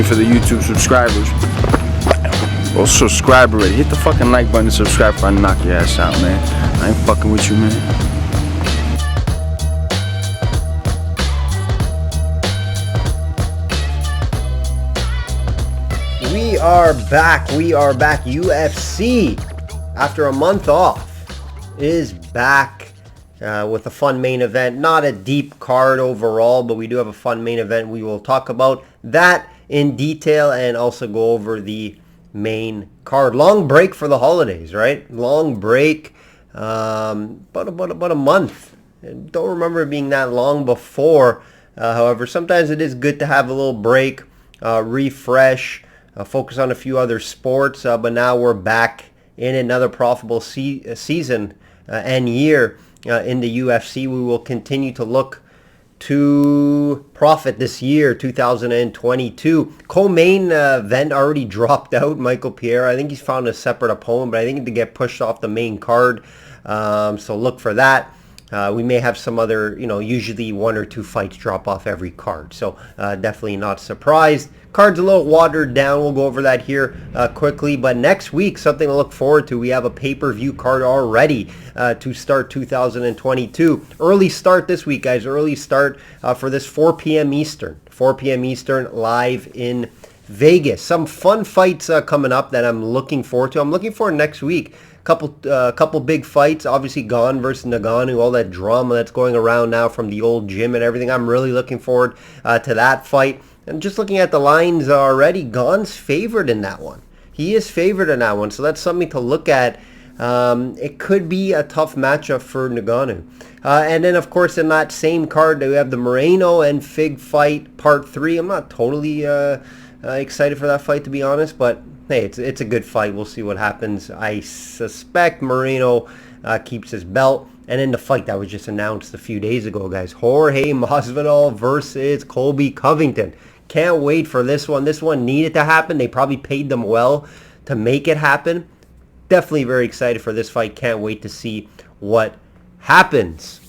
for the YouTube subscribers. Also subscribe already. Hit the fucking like button and subscribe before I knock your ass out, man. I ain't fucking with you, man. We are back. UFC, after a month off, is back with a fun main event. Not a deep card overall, but we do have a fun main event. We will talk about that in detail and also go over the main card. Long break for the holidays, right? Long break, about a month. I don't remember it being that long before. However, sometimes it is good to have a little break, refresh, focus on a few other sports. But now we're back in another profitable season and year in the UFC. We will continue to look to profit this year, 2022. Co-main event already dropped out. Michael Pierre, I think he's found a separate opponent, but I think to get pushed off the main card. So look for that. We may have some other, usually 1 or 2 fights drop off every card. So definitely not surprised. Card's a little watered down. We'll go over that here quickly. But next week, something to look forward to. We have a pay-per-view card already to start 2022. Early start this week, guys. Early start for this 4 p.m. Eastern. 4 p.m. Eastern, live in Vegas. Some fun fights coming up that I'm looking forward to. I'm looking forward next week. Couple big fights. Obviously, Gane versus Ngannou, all that drama that's going around now from the old gym and everything. I'm really looking forward to that fight. And just looking at the lines already, Gane's favored in that one. He is favored in that one, so that's something to look at. It could be a tough matchup for Ngannou. And then, of course, in that same card, we have the Moreno and Fig fight, part 3. I'm not totally excited for that fight, to be honest, but hey, it's a good fight. We'll see what happens. I suspect Moreno keeps his belt. And then the fight that was just announced a few days ago, guys. Jorge Masvidal versus Colby Covington. Can't wait for this one. This one needed to happen. They probably paid them well to make it happen. Definitely very excited for this fight. Can't wait to see what happens.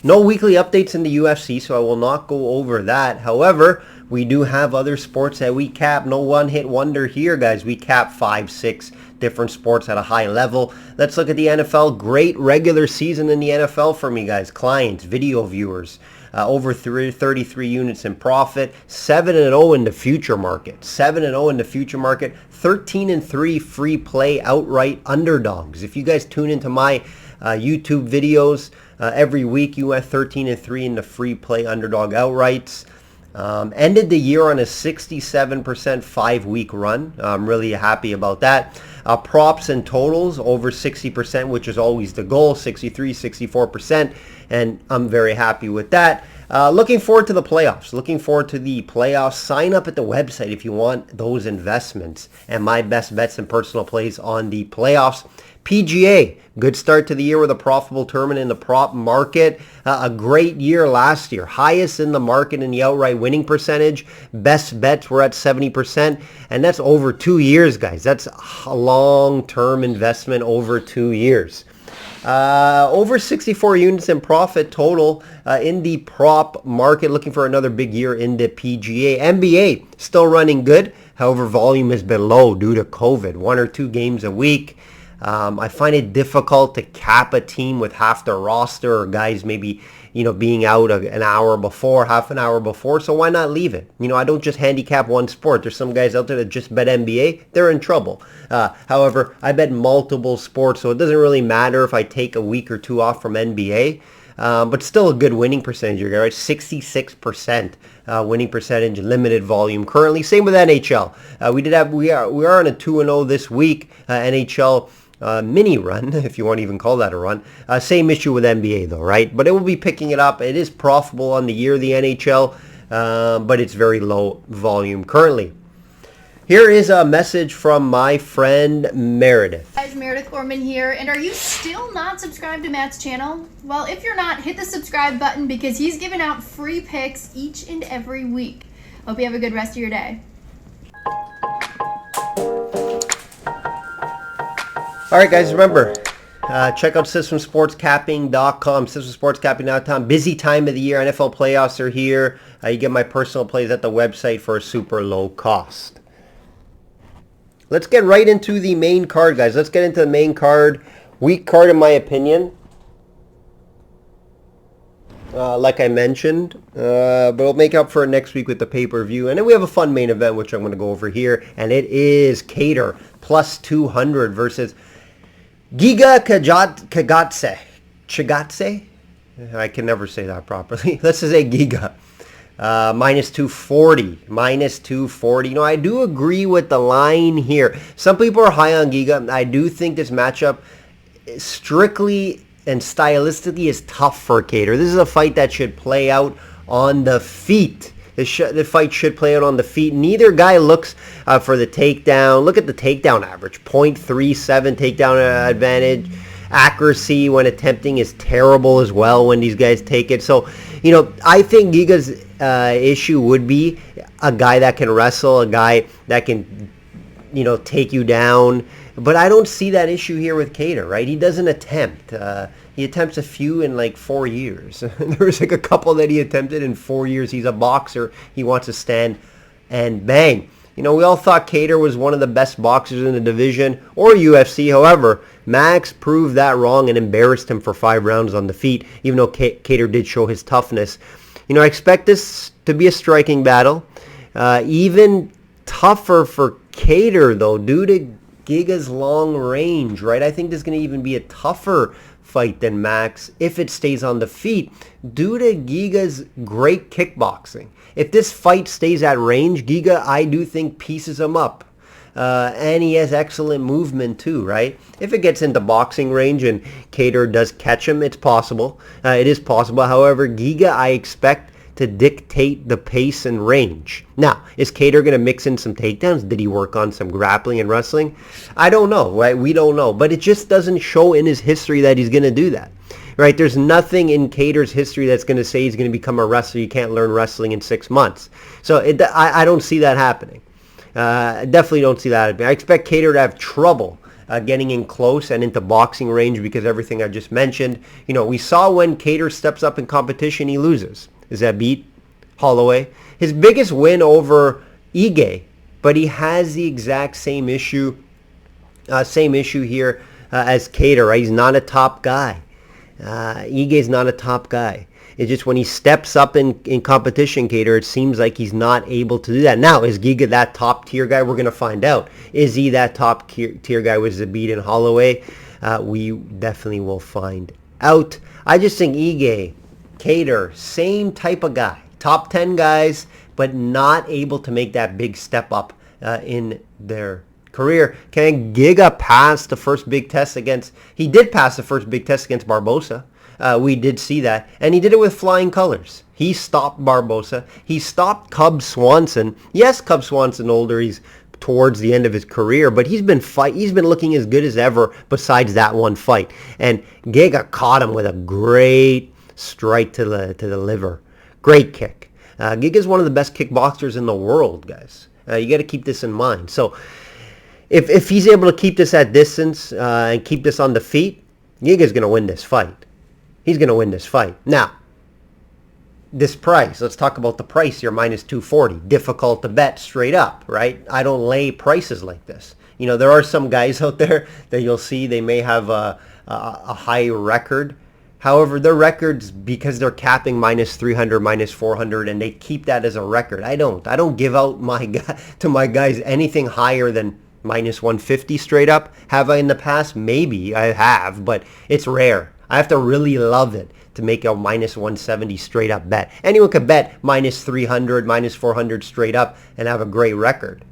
No weekly updates in the UFC, so I will not go over that. However, we do have other sports that we cap. No one-hit wonder here, guys. We cap 5, 6 different sports at a high level. Let's look at the NFL. Great regular season in the NFL for me, guys. Clients, video viewers, over 33 units in profit. 7-0 in the future market. 7-0 in the future market. 13-3 free play outright underdogs. If you guys tune into my YouTube videos every week, you have 13-3 in the free play underdog outrights. Ended the year on a 67% 5-week run. I'm really happy about that. Props and totals over 60%, which is always the goal, 63, 64%, and I'm very happy with that. Looking forward to the playoffs. Sign up at the website if you want those investments and my best bets and personal plays on the playoffs. PGA, good start to the year with a profitable tournament in the prop market. A great year last year. Highest in the market in the outright winning percentage. Best bets were at 70%. And that's over 2 years, guys. That's a long-term investment over 2 years. Over 64 units in profit total in the prop market. Looking for another big year in the PGA. NBA, still running good. However, volume has been low due to COVID. 1 or 2 games a week. I find it difficult to cap a team with half their roster or guys maybe, being out an hour before, half an hour before. So why not leave it? I don't just handicap one sport. There's some guys out there that just bet NBA. They're in trouble. However, I bet multiple sports, so it doesn't really matter if I take a week or 2 off from NBA. But still a good winning percentage, right? 66% winning percentage, limited volume currently. Same with NHL. We are on a 2-0 this week. NHL mini run, if you want to even call that a run. Same issue with NBA though, right? But it will be picking it up. It is profitable on the year, the NHL, but it's very low volume currently. Here is a message from my friend Meredith. Guys, Meredith Gorman here, and are you still not subscribed to Matt's channel? Well, if you're not, hit the subscribe button because he's giving out free picks each and every week. Hope you have a good rest of your day. All right, guys, remember, Check out systemsportscapping.com, systemsportscapping.com. Busy time of the year. NFL playoffs are here. You get my personal plays at the website for a super low cost. Let's get right into the main card, guys. Let's get into the main card. Weak card, in my opinion. Like I mentioned. But we'll make up for it next week with the pay-per-view. And then we have a fun main event, which I'm going to go over here. And it is Kattar, plus 200 versus Giga Chikadze. Chikadze? I can never say that properly. Let's just say Giga. Minus 240. Minus 240. You know, I do agree with the line here. Some people are high on Giga. I do think this matchup strictly and stylistically is tough for Kattar. This is a fight that should play out on the feet. The fight should play out on the feet. Neither guy looks for the takedown. Look at the takedown average. 0.37 takedown advantage. Accuracy when attempting is terrible as well when these guys take it. So, you know, I think Giga's issue would be a guy that can wrestle, a guy that can, you know, take you down. But I don't see that issue here with Kattar, right? He doesn't attempt. He attempts a few in like 4 years. There was like a couple that he attempted in 4 years. He's a boxer. He wants to stand and bang. You know, we all thought Kattar was one of the best boxers in the division or UFC. However, Max proved that wrong and embarrassed him for 5 rounds on the feet, even though Kattar did show his toughness. You know, I expect this to be a striking battle. Even tougher for Kattar, though, due to Giga's long range, right? I think this is going to even be a tougher fight than Max if it stays on the feet due to Giga's great kickboxing. If this fight stays at range, Giga, I do think, pieces him up. And he has excellent movement too, right? If it gets into boxing range and Kattar does catch him, it's possible. It is possible. However, Giga, I expect to dictate the pace and range. Now, is Kattar going to mix in some takedowns? Did he work on some grappling and wrestling? I don't know, right? We don't know. But it just doesn't show in his history that he's going to do that, right? There's nothing in Kattar's history that's going to say he's going to become a wrestler. You can't learn wrestling in 6 months. So I don't see that happening. Definitely don't see that happening. I expect Kattar to have trouble getting in close and into boxing range because everything I just mentioned. You know, we saw when Kattar steps up in competition, he loses. Is that beat Holloway? His biggest win over Ige, but he has the exact same issue here as Kattar, right? He's not a top guy. Ige's not a top guy. It's just when he steps up in competition, Kattar, it seems like he's not able to do that. Now, is Giga that top tier guy? We're going to find out. Is he that top tier guy with Zabit and Holloway? We definitely will find out. I just think Ige, Kattar, same type of guy. Top 10 guys, but not able to make that big step up in their career. Can Giga pass the first big test against... He did pass the first big test against Barbosa. We did see that. And he did it with flying colors. He stopped Barbosa. He stopped Cub Swanson. Yes, Cub Swanson older. He's towards the end of his career, but he's been looking as good as ever besides that one fight. And Giga caught him with a great strike to the liver. Great kick. Giga is one of the best kickboxers in the world, guys. You got to keep this in mind. So if he's able to keep this at distance and keep this on the feet, Giga's going to win this fight. He's going to win this fight. Now, this price. Let's talk about the price here, minus 240. Difficult to bet straight up, right? I don't lay prices like this. You know, there are some guys out there that you'll see, they may have a high record. However, their records, because they're capping minus 300, minus 400, and they keep that as a record. I don't give out my guys anything higher than minus 150 straight up. Have I in the past? Maybe I have, but it's rare. I have to really love it to make a minus 170 straight up bet. Anyone could bet minus 300, minus 400 straight up and have a great record.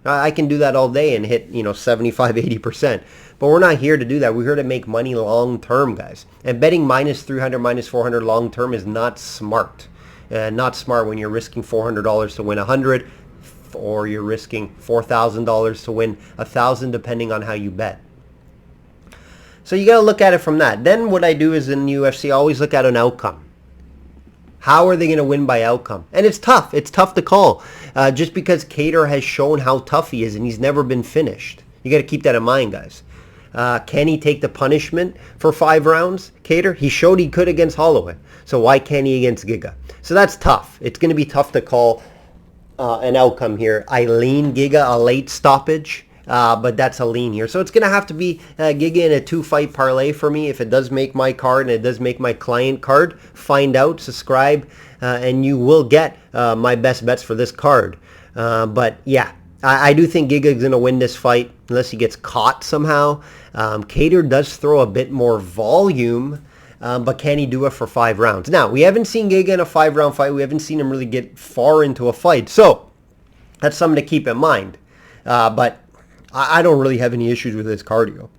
I can do that all day and hit, 75, 80%. But we're not here to do that. We're here to make money long term, guys. And betting minus 300, minus 400 long term is not smart. Not smart when you're risking $400 to win 100, or you're risking $4,000 to win 1,000, depending on how you bet. So you got to look at it from that. Then what I do is in UFC, I always look at an outcome. How are they going to win by outcome? And it's tough. It's tough to call. Just because Kattar has shown how tough he is and he's never been finished. You got to keep that in mind, guys. Can he take the punishment for 5 rounds, Kattar? He showed he could against Holloway. So why can't he against Giga? So that's tough. It's going to be tough to call an outcome here. I lean Giga a late stoppage, but that's a lean here. So it's going to have to be Giga in a 2-fight parlay for me. If it does make my card and it does make my client card, find out, subscribe, and you will get my best bets for this card. But yeah, I do think Giga is going to win this fight unless he gets caught somehow. Kattar does throw a bit more volume, but can he do it for 5 rounds? Now, we haven't seen Giga in a 5-round fight. We haven't seen him really get far into a fight. So that's something to keep in mind. But I don't really have any issues with his cardio.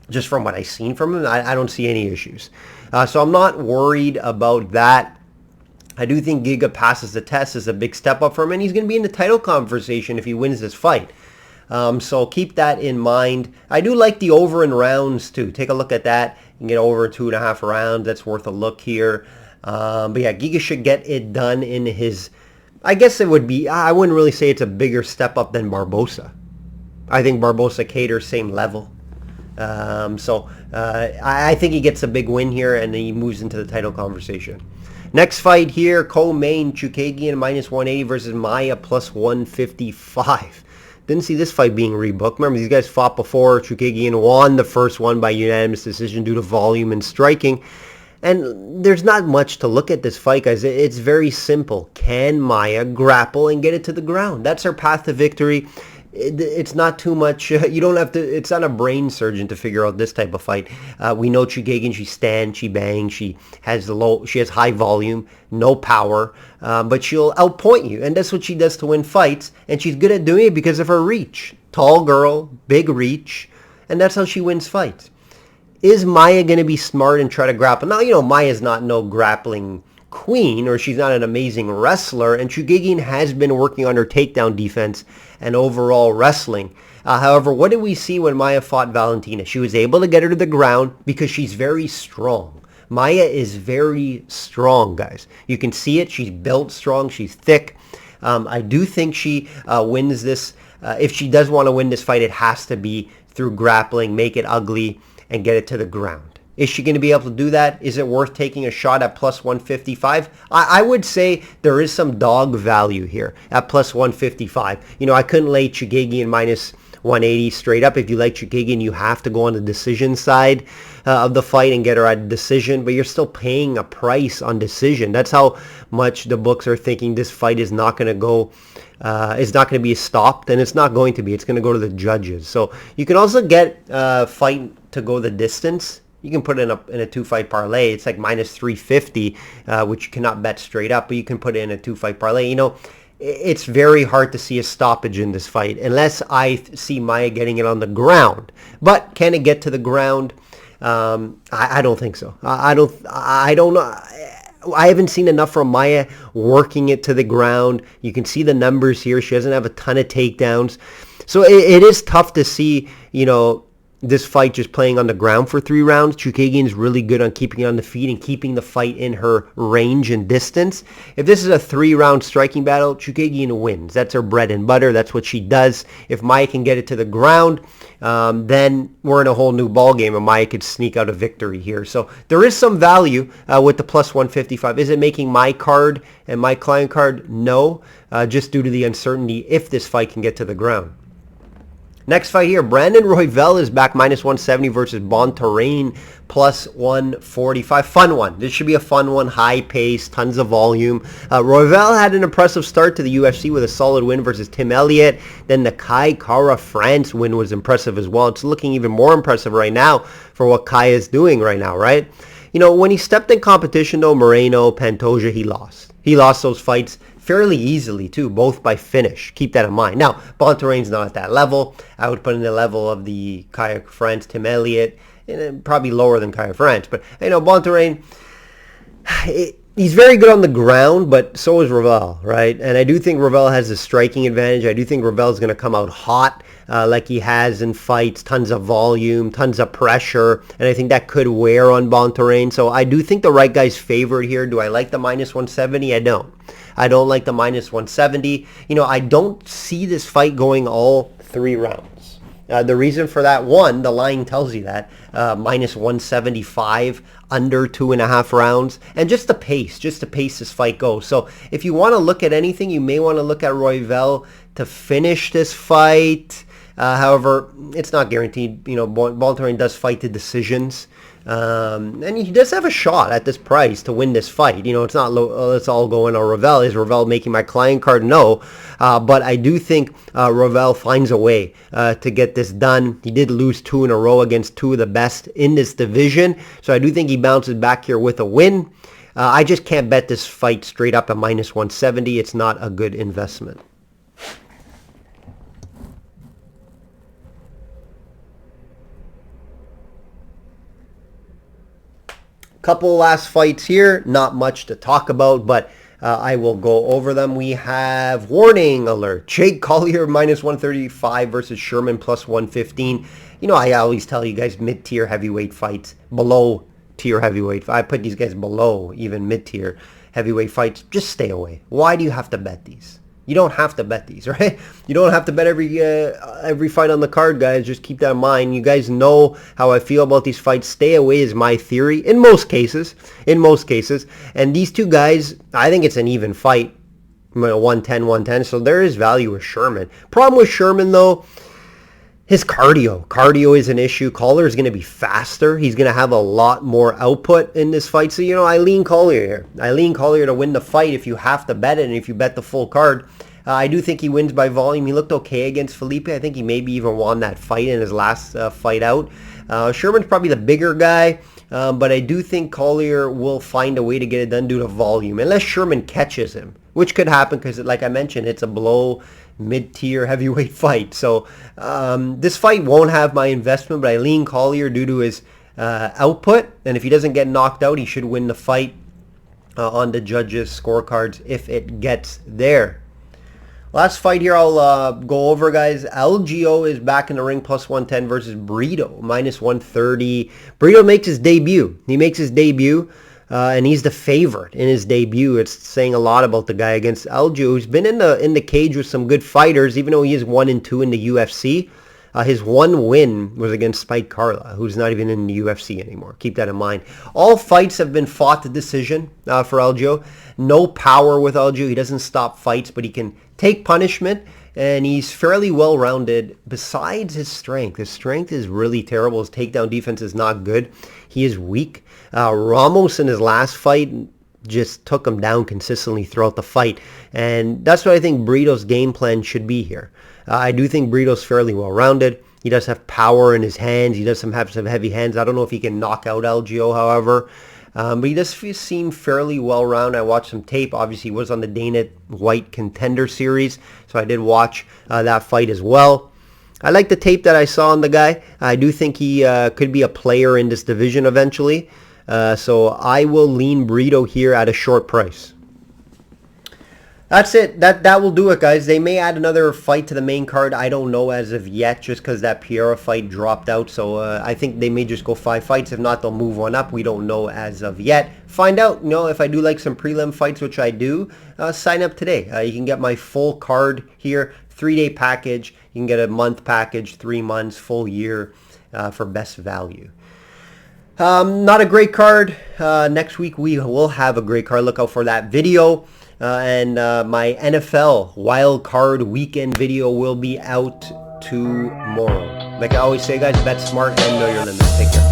Just from what I've seen from him, I don't see any issues. So I'm not worried about that. I do think Giga passes the test as a big step up for him, and he's going to be in the title conversation if he wins this fight. So keep that in mind. I do like the over in rounds too. Take a look at that and get over 2.5 rounds. That's worth a look here. But yeah, Giga should get it done in his... I guess it would be... I wouldn't really say it's a bigger step up than Barbosa. I think Barbosa, Kattar, same level. I think he gets a big win here and he moves into the title conversation. Next fight here, co-main, Chikadze -180 versus Maia +155. Didn't see this fight being rebooked. Remember, these guys fought before. Chikadze won the first one by unanimous decision due to volume and striking. And there's not much to look at this fight, guys. It's very simple. Can Maia grapple and get it to the ground? That's her path to victory. It's not too much. You don't have to. It's not a brain surgeon to figure out this type of fight. We know Chikadze. She stands, she bangs, she has high volume, no power, but she'll outpoint you, and that's what she does to win fights. And she's good at doing it because of her reach. Tall girl, big reach, and that's how she wins fights. Is Maia going to be smart and try to grapple? Now, you know, Maia's not no grappling queen, or she's not an amazing wrestler, and Chikadze has been working on her takedown defense and overall wrestling. However, what did we see when Maia fought Valentina? She was able to get her to the ground because she's very strong. Maia is very strong, guys. You can see it. She's built strong. She's thick. I do think she wins this. If she does want to win this fight, it has to be through grappling, make it ugly, and get it to the ground. Is she going to be able to do that? Is it worth taking a shot at +155? I would say there is some dog value here at +155. You know, I couldn't lay Chikadze in -180 straight up. If you like Chikadze, you have to go on the decision side of the fight and get her at a decision, but you're still paying a price on decision. That's how much the books are thinking this fight is not going to go... it's not going to be stopped, and it's not going to be. It's going to go to the judges. So you can also get a fight to go the distance. You can put it in a 2-fight parlay. It's like -350, which you cannot bet straight up, but you can put it in a 2-fight parlay. You know, it's very hard to see a stoppage in this fight unless I see Maia getting it on the ground. But can it get to the ground? I don't think so. I don't know. I haven't seen enough from Maia working it to the ground. You can see the numbers here. She doesn't have a ton of takedowns. So it is tough to see, you know, this fight just playing on the ground for 3 rounds. Chikadze is really good on keeping it on the feet and keeping the fight in her range and distance. If this is a 3-round striking battle, Chikadze wins. That's her bread and butter. That's what she does. If Maia can get it to the ground, then we're in a whole new ballgame, and Maia could sneak out a victory here. So there is some value with the +155. Is it making my card and my client card? No, just due to the uncertainty if this fight can get to the ground. Next fight here, Brandon Royval is back -170 versus Bontorain +145. Fun one. This should be a fun one. High pace, tons of volume. Royval had an impressive start to the UFC with a solid win versus Tim Elliott. Then the Kai Kara France win was impressive as well. It's looking even more impressive right now for what Kai is doing right now, right? You know, when he stepped in competition though, Moreno, Pantoja, he lost. He lost those fights fairly easily too, both by finish. Keep that in mind. Now, Bontorain's not at that level. I would put in the level of the Kaya France, Tim Elliott, and probably lower than Kaya France. But, you know, Bontorain, he's very good on the ground, but so is Royval, right? And I do think Royval has a striking advantage. I do think Royval is going to come out hot like he has in fights, tons of volume, tons of pressure, and I think that could wear on Bontorain. So I do think the right guy's favored here. Do I like the -170? I don't. I don't like the -170. You know, I don't see this fight going all 3 rounds. The reason for that, one, the line tells you that, minus 175, under 2.5 rounds, and just the pace this fight goes. So if you want to look at anything, you may want to look at Royval to finish this fight. However, it's not guaranteed. You know, Baltimorean does fight to decisions. And he does have a shot at this price to win this fight. You know, it's not let's all go in on Royval. Is Royval making my client card? No. But I do think Royval finds a way to get this done. He did lose 2 in a row against 2 of the best in this division. So I do think he bounces back here with a win. I just can't bet this fight straight up at minus 170. It's not a good investment. Couple last fights here, not much to talk about, but I will go over them. We have warning alert. Jake Collier minus 135 versus Sherman plus 115. You know, I always tell you guys mid-tier heavyweight fights, below tier heavyweight. I put these guys below even mid-tier heavyweight fights. Just stay away. Why do you have to bet these? You don't have to bet these, right? You don't have to bet every fight on the card, guys. Just keep that in mind. You guys know how I feel about these fights. Stay away is my theory in most cases. And these two guys, I think it's an even fight, 110. So there is value with Sherman. Problem with Sherman though, his cardio. Cardio is an issue. Collier is going to be faster. He's going to have a lot more output in this fight. So, you know, I lean Collier here. I lean Collier to win the fight if you have to bet it and if you bet the full card. I do think he wins by volume. He looked okay against Felipe. I think he maybe even won that fight in his last fight out. Sherman's probably the bigger guy, but I do think Collier will find a way to get it done due to volume, unless Sherman catches him, which could happen because, like I mentioned, it's a below mid-tier heavyweight fight. So this fight won't have my investment, but I lean Collier due to his output, and if he doesn't get knocked out, he should win the fight on the judges' scorecards if it gets there. Last fight here I'll go over, guys. LGO is back in the ring, plus 110 versus Burrito, minus 130. Burrito makes his debut. And he's the favorite in his debut. It's saying a lot about the guy against LGO, who's been in the cage with some good fighters, even though he is 1-2 in the UFC. His one win was against Spike Carla, who's not even in the UFC anymore. Keep that in mind. All fights have been fought to decision for Algio. No power with Algio. He doesn't stop fights, but he can take punishment, and he's fairly well-rounded besides his strength. His strength is really terrible. His takedown defense is not good. He is weak. Ramos in his last fight just took him down consistently throughout the fight, and that's what I think Burrito's game plan should be here. I do think Burrito's fairly well-rounded. He does have power in his hands. He does have some heavy hands. I don't know if he can knock out LGO, however. But he does seem fairly well-rounded. I watched some tape. Obviously, he was on the Dana White Contender Series, so I did watch that fight as well. I like the tape that I saw on the guy. I do think he could be a player in this division eventually. So I will lean Burrito here at a short price. That's it. That will do it, guys. They may add another fight to the main card. I don't know as of yet, just because that Piera fight dropped out. So I think they may just go 5 fights. If not, they'll move one up. We don't know as of yet. Find out, you know, if I do like some prelim fights, which I do, sign up today. You can get my full card here, 3-day package. You can get a month package, 3 months, full year for best value. Not a great card. Next week we will have a great card. Look out for that video. And my NFL wild card weekend video will be out tomorrow. Like I always say, guys, bet smart and know your limits. Take care.